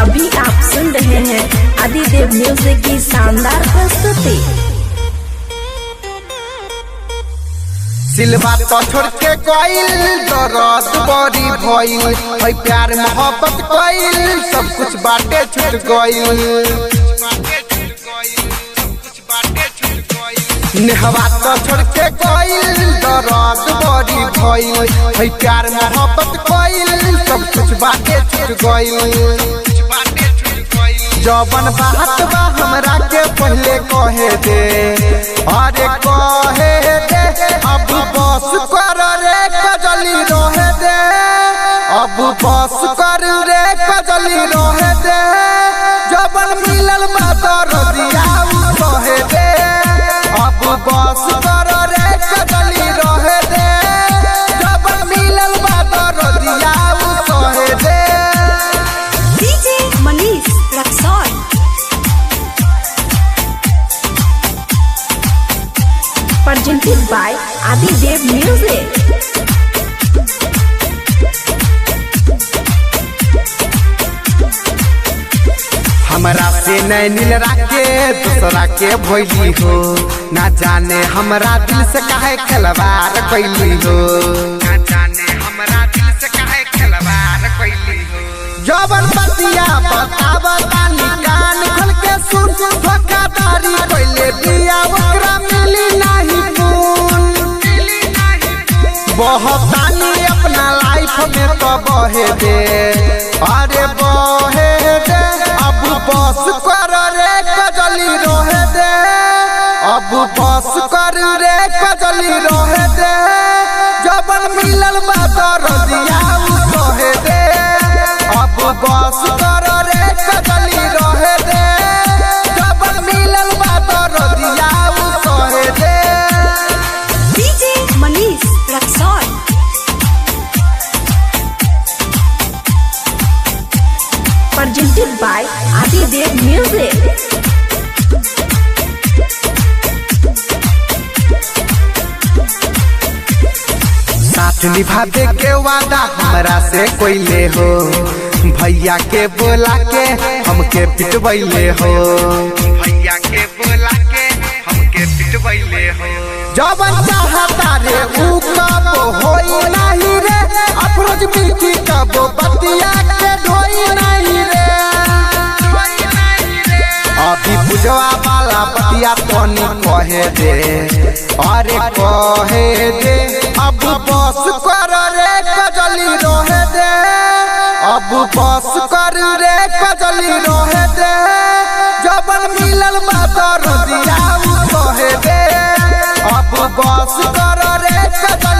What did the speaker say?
अभी आप सुन रहे हैं आदिदेव म्यूजिक की शानदार प्रस्तुति। सिलवा तो छोड़ के कोइल दर्द बड़ी भइल है प्यार मोहब्बत कोइल सब कुछ बाटे छूट गइल नेहवा तो छोड़ के कोइल दर्द बड़ी भइल है प्यार मोहब्बत कोइल सब कुछ बाटे छूट गइल जवन बात बा हमरा के पहले कहे दे अरे कहे दे अब बस कर रे कजली रहे दे अब बस कर रे कजली रहे दे जवन मिलल बा दर्दिया कहे दे अब बस कर रे कजली रहे दे जवन मिलल बा दर्दिया कहे दे। DJ Manish Raxaul presented by Adidev music. हमरा से नहीं मिल राके दूसरा के भइली हो ना जाने हमरा दिल से काहे खिलवाड़ कैली हो ना जाने हमरा दिल से काहे खिलवाड़ कैली हो जवन बतिया बतावा तानी कान खोल के सुन धोखाधड़ी कैले बिया ओकरा मिली नहीं खून बहुतानी अपना लाइफ में तो बहे दे अरे बहे दे अब बस कर रे कजली रहे दे अब बस कर रे कजली रहे दे जबन मिलल बा दर्दिया कहे दे अब बस कर रे कजली रहे दे जबन मिलल बा दर्दिया कहे दे। DJ Manish Raxaul presented by Adidev music. साथ निभावे के वादा हमरा से कोइले हो भैया के बोला के हमके पिटवैले हो भैया के बोला के हमके पिटवैले हो जवन चाहता रे ऊ कब होई नहीं रे अफरोज मिर्ची कब बतिया के ढोई नहीं रे अभी बुझवा वाला बतिया तोनी कहे दे अरे कहे दे अब बस कर रे कजली रहे दे अब बस कर रे कजली रहे दे जबन मिलल बा दर्दिया कहे दे अब बस कर रे कजली